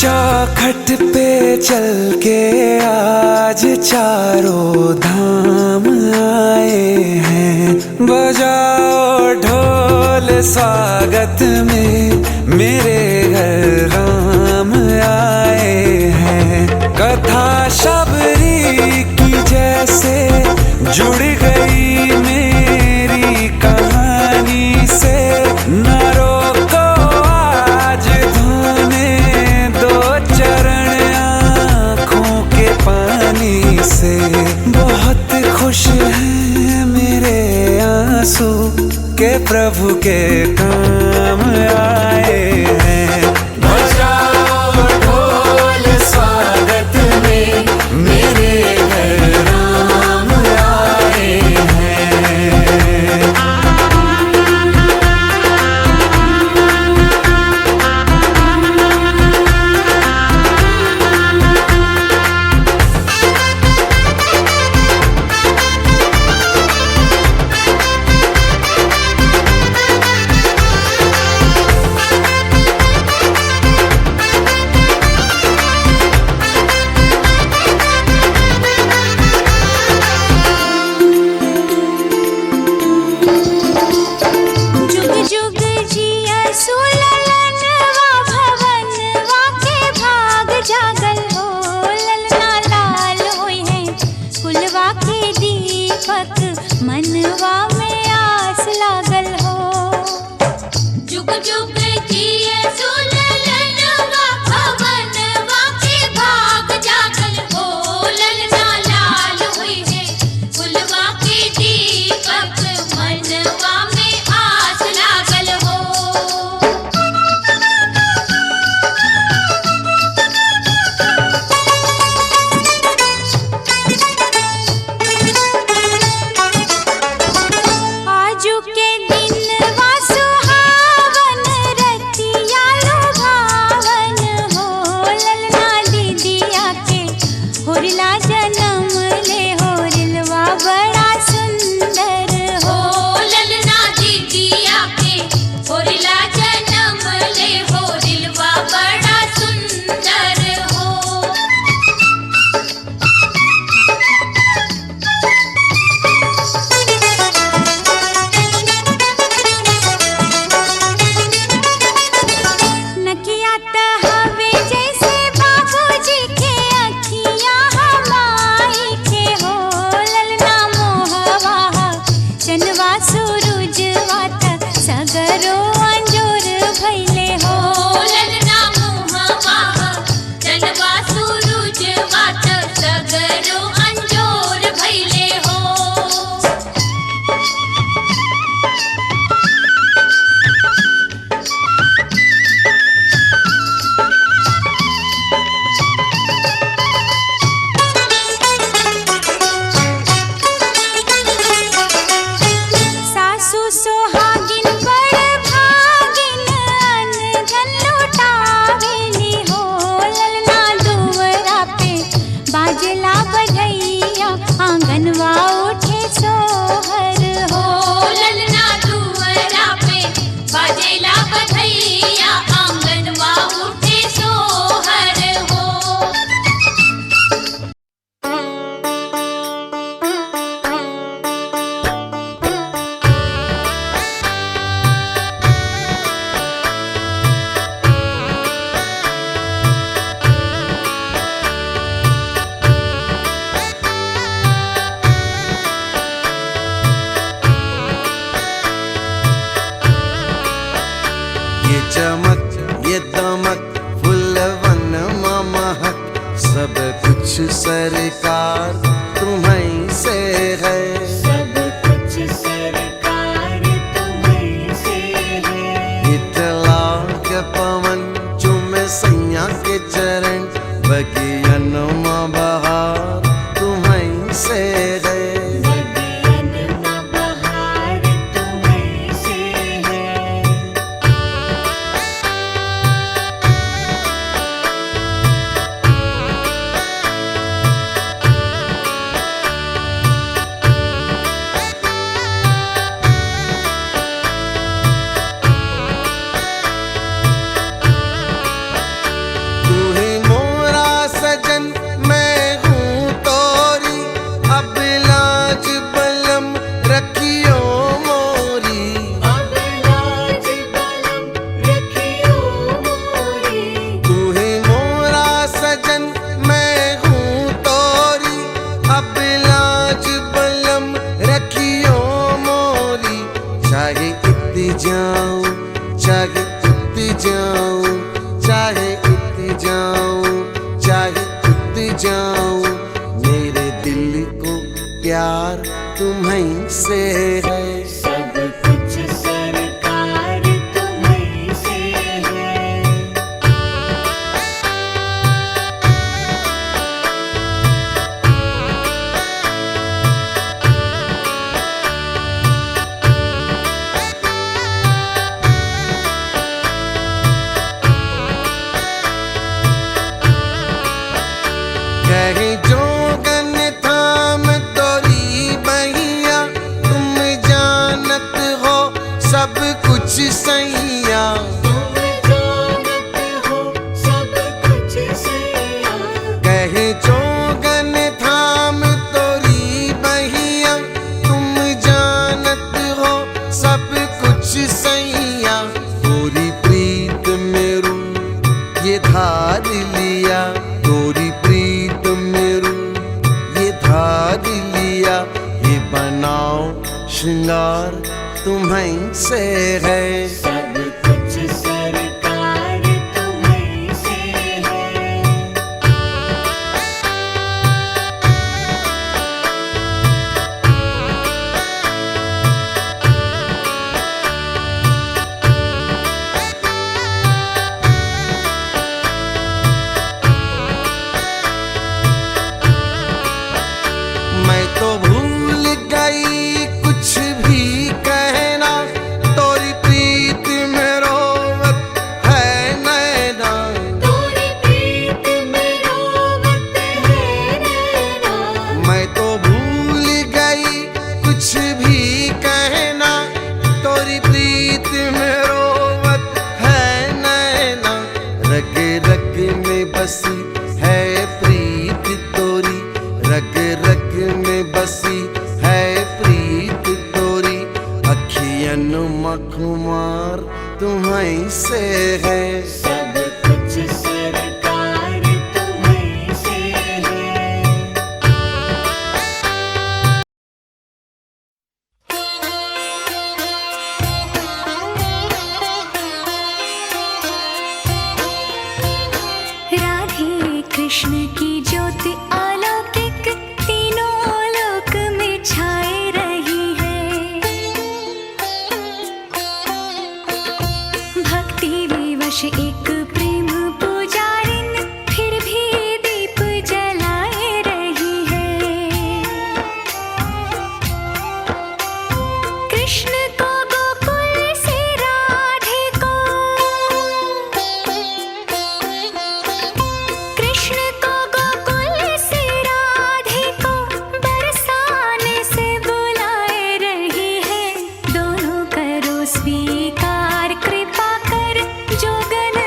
चौखट पे चल के आज चारों धाम आए हैं। बजाओ ढोल स्वागत में मेरे घर राम आए हैं। कथा शबरी की जैसे जुड़ गई मेरी कहानी से। न रोको आज धोने दो चरण आँखों के पानी से। बहुत खुश हैं मेरे आंसू के प्रभु के काम आए हैं। बजाओ ढोल स्वागत में मेरे घर राम आए हैं। मनवा में आस लागल हो। जुग जुग जिए सुललनवा भवनवा के भाग जागल हो। ललना लाल हुई है फुलवा के दीपक मनवा में आस लागल हो। ये चमक ये दमक फुलवन महक सब कुछ सरकार तुम्हीं से है। सब कुछ सरकार तुम्हीं से है। इतला के पवन चुमे सैया के चरण बगियन में बहार तुम्हीं से है। जाऊं, चाहे उत जाऊं, चाहे उत जाऊं, मेरे दिल को प्यार तुम्हीं से है। सब कुछ सरकार तुम्हीं से है। कहे जोगन थाम तोरी बहिया, तुम जानत हो सब कुछ सैया। तुम जानत हो सब कुछ सैया। कहे जोगन थाम तोरी बहिया, तुम जानत हो सब कुछ सैया। तोरी प्रीत मेरू ये धार लिया, तोरी प्रीत मेरू ये धार लिया, ये बनाओ श्रृंगार तुम्हीं से है। सब कुछ सरकार तुम्हीं से है। मैं तो भूल गई कुछ भी कहना, तोरी प्रीत में रोवत है नैना। तोरी प्रीत में रोवत है नैना। मैं तो भूल गई कुछ भी कहना, तोरी प्रीत में रोवत है नैना। रग रग में बसी है प्रीत तोरी, रग रग में बसी है प्रीत तोरी। अखियन मखुमार तुम्हीं से है। सब कुछ सरकार तुम्हीं से है। राधे कृष्ण की ज्योति अलौकिक तीनों लोक में छाए रही है। भक्ति विवश एक प्रेम पुजारिन फिर भी दीप जलाए रही है। कृष्ण को गोकुल से राधे को, कृष्ण को गोकुल से राधे को बरसाने से बुलाए रही है। दोनों करो स्वीकार कृपा कर जोगन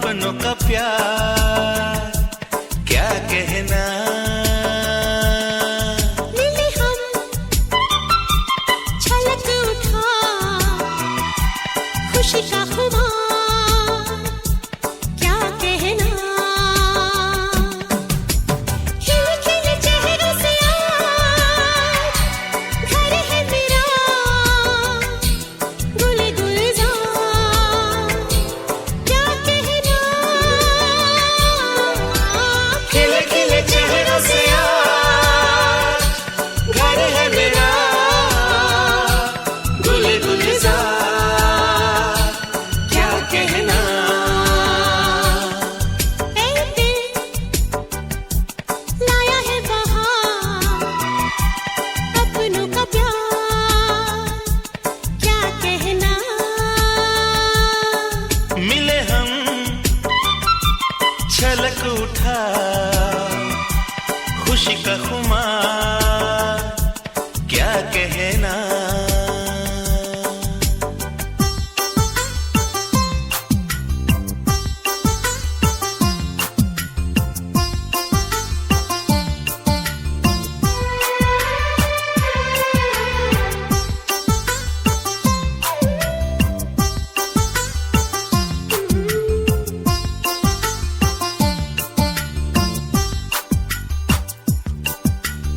अपनों का प्यार क्या कहना। मिले हम छलक उठा खुशी का खुमार क्या कहना। खिल खिल चेहरों से आज घर है मेरा गुल गुलजार क्या कहना। खिले खिले चेहरों से आज घर है मेरा गुल गुलजार क्या कहना। ऐ दिल लाया है बहार अपनों का प्यार क्या कहना। मिले हम छलक उठा खुशी का खुमार क्या कहना।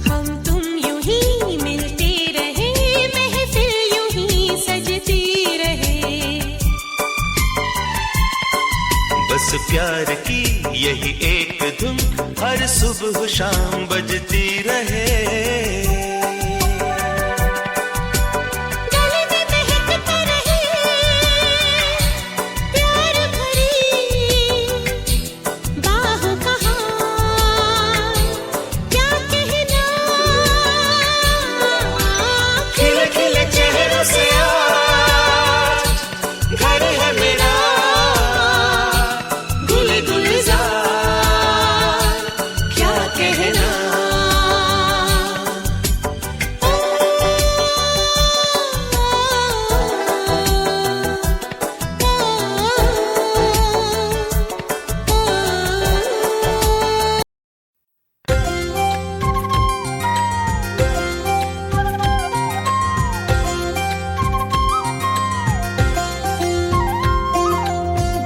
हम तुम यूं ही मिलते रहे महफिल यूं ही सजती रहे। बस प्यार की यही एक धुन हर सुबह शाम बजती रहे। गले में महकता रहे प्यार भरी बाहों का हार क्या कहना। खिले खिले चेहरों से आज घर है मेरा गुल गुलजार क्या कहना।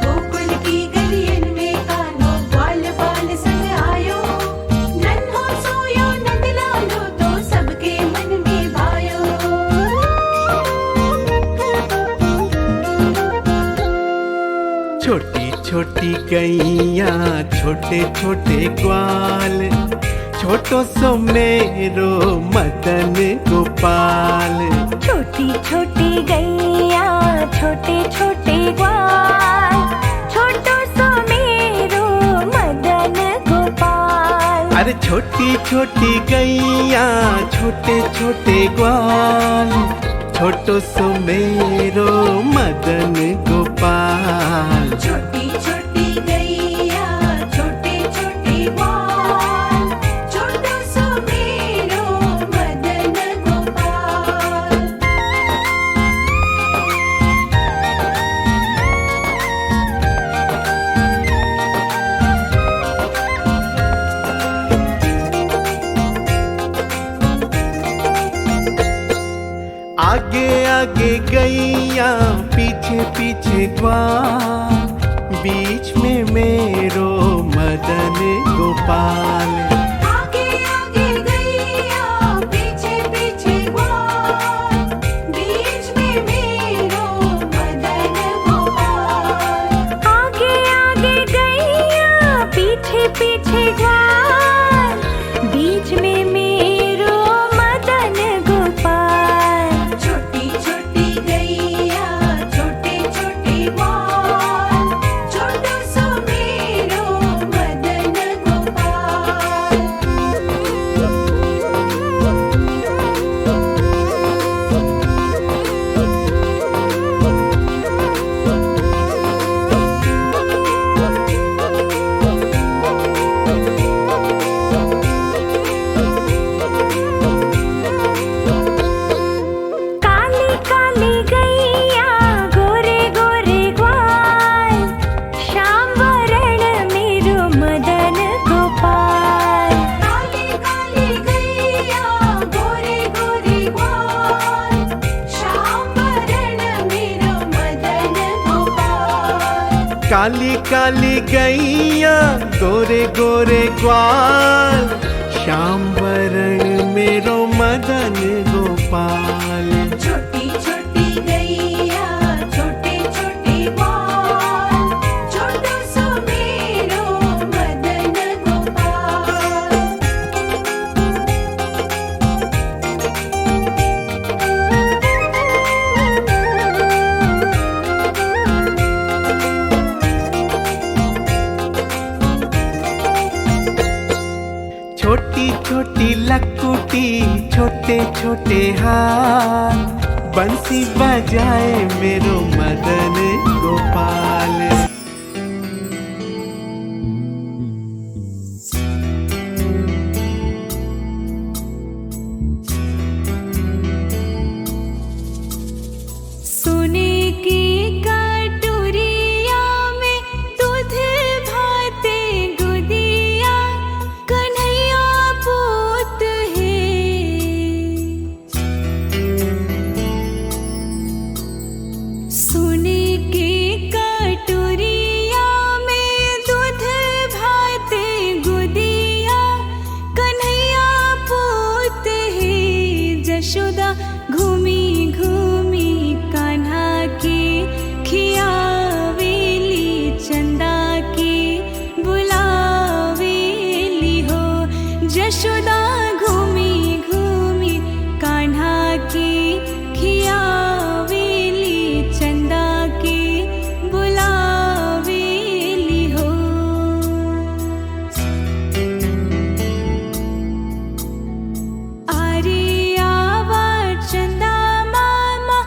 गोकुल की गलियन में कान्हा बाल बाल संग आयो। नन्हो सोयो नंद लालो तो सबके मन में भायो। छोटी छोटी गैया छोटे छोटे ग्वाल छोटो सो मेरो मदन गोपाल। छोटी छोटी गैया छोटे छोटे ग्वाल छोटो सो मेरो मदन गोपाल। अरे छोटी छोटी गैया छोटे छोटे ग्वाल छोटो सो मेरो मदन गोपाल। छोटी छोटी गैया छोटे छोटे ग्वाल छोटो सो मेरो मदन गोपाल। आगे आगे गैया पीछे पीछे ग्वाल बीच में मेरो मदन गोपाल। आगे आगे गैया पीछे पीछे ग्वाल बीच में मेरो मदन गोपाल। आगे आगे गैया पीछे पीछे ग्वाल बीच में मेरो मदन गोपाल। छोटी छोटी गैया छोटे छोटे ग्वाल छोटो सो मेरो मदन गोपाल। काली काली गैया गोरे गोरे ग्वाल, श्याम वरण मेरो मदन गोपाल। छोटी छोटी गैया छोटे छोटे ग्वाल, छोटो सो मेरो मदन गोपाल। छोटी छोटी लकुटी छोटे छोटे हाथ, बंसी बजाए मेरो मदन गोपाल। सोने की कटोरिया में दूध भाते गुदिया, कन्हैया पूत है। सोने की कटोरिया में दूध भाते गुदिया, कन्हैया पूत है। जशोदा घूमी घूमी कान्हा की खियावेली, चंदा की बुलावेली हो। जशोदा घूमी घूमी कान्हा की खियावेली, चंदा की बुलावेली हो। आरे आवा चंदा मामा,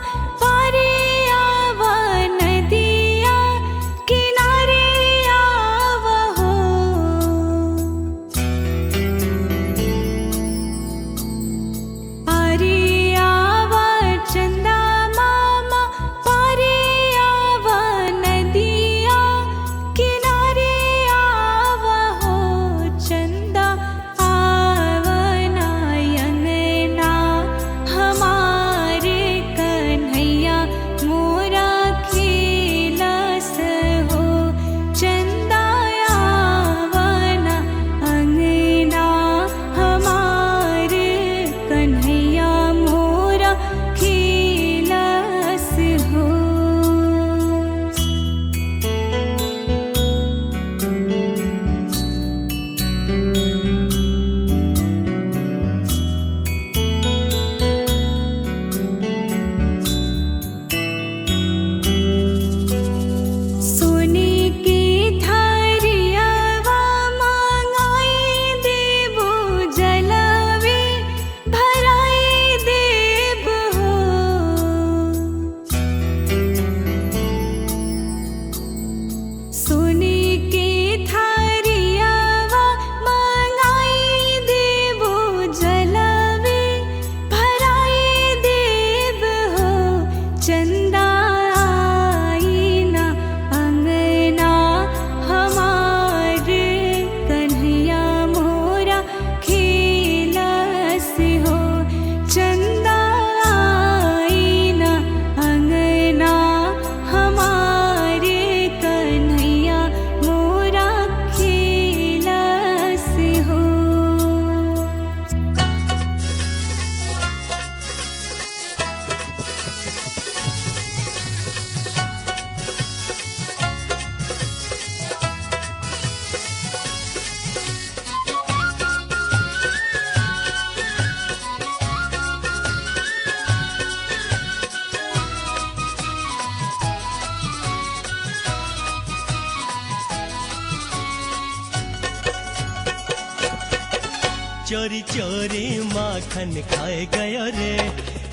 पारे आवा नदिया, किनारे आवा हो। आरे आवा चंदा मामा, पारे आवा नदिया, किनारे आवा हो। चंदा आवना यंगना, हमारे कन्हैया मोरा खेलस हो। चंदा आवना अंगना, हमारे कन्हैया मोरा खेलस हो। सोने की थारियावा मांगाई देबो जलवे, भराई देब हो। सोने की थारियावा मांगाई देबो जलवे, भराई देब हो। चंदा आईना अंगना, हमार कन्हैया मोरा खेलस हो। चंदा आईना अंगना, हमारे कन्हैया मोरा खेलस हो। चोरी चोरी माखन खाए गयो रे,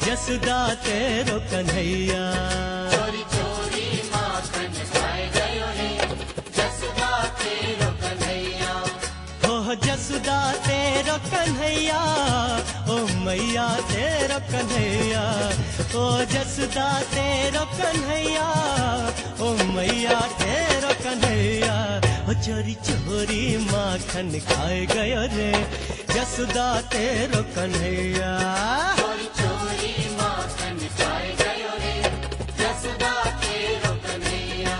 जसुदा तेरो कन्हैया। चोरी चोरी माखन खाए गयो रे, जसुदा तेरो कन्हैया। हो जसुदा तेरो कन्हैया, ओ मैया तेरो कन्हैया। ओ जसुदा तेरो कन्हैया, ओ मैया तेरो कन्हैया। ओ चोरी चोरी माखन खाए गयो रे, जसुदा तेरो कन्हैया। चोरी चोरी माखन खाए गयो रे, जसुदा तेरो कन्हैया।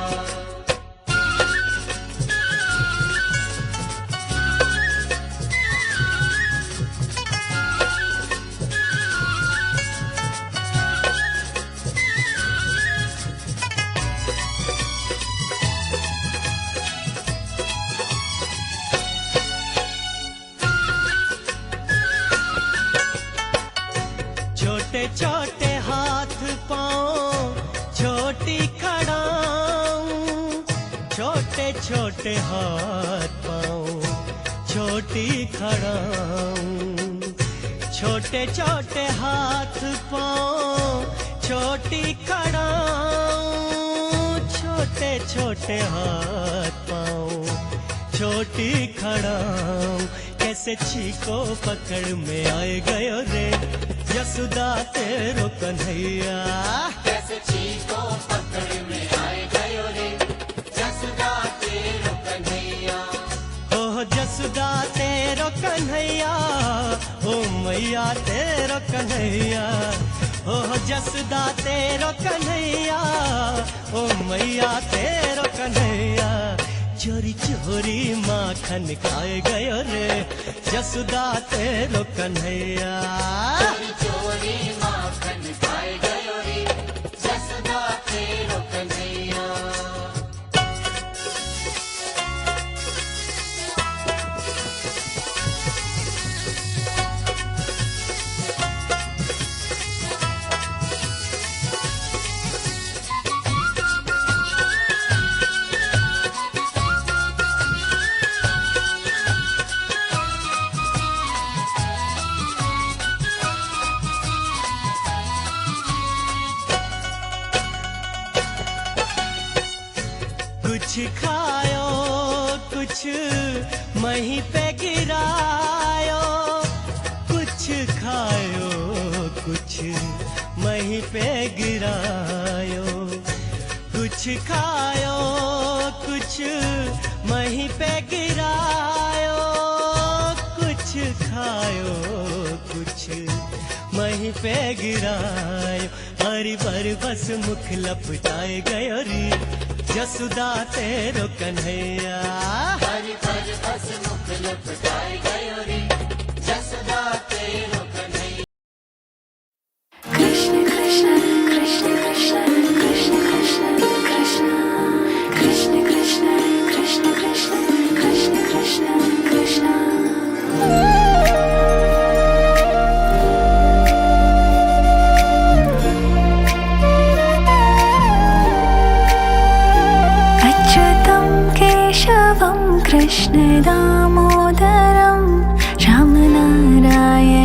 छोटे हाथ पाँव छोटी खड़ाऊं, छोटे छोटे हाथ पाँव छोटी खड़ाऊं, छोटे छोटे हाथ पाँव छोटी खड़ाऊं, छोटे छोटे हाथ पाँव छोटी खड़ाऊं। कैसे छीको पकड़ में आए गयो रे यशोदा तेरो कन्हैया, कैसे छीको पकड़ में आए गयो रे जसुदा तेरो कन्हैया। ओह जसुदा तेरो कन्हैया, ओ मैया तेरो कन्हैया, ओह जसुदा तेरो कन्हैया, ओ मैया तेरो कन्हैया। चोरी चोरी माखन खाए गयो रे जसुदा तेरो कन्हैया, चोरी चोरी माखन खाए गयो रे जसुदा तेरो कन्हैया। कुछ खायो कुछ मही पे गिरायो, कुछ खायो कुछ मही पे गिरायो, कुछ खायो कुछ मही पे गिरायो, कुछ खायो कुछ मही पे गिरायो। हरी भर बस मुख लपटाए गयो री जसुदा तेरो कन्हैया, हरि पर बस मुख लपटाए गयो रे जसुदा तेरो कन्हैया। कृष्ण कृष्ण कृष्ण कृष्ण कृष्ण कृष्ण कृष्ण कृष्ण कृष्ण कृष्ण कृष्ण कृष्ण कृष्ण अच्युतं केशवं कृष्ण दामोदरं रामनारायण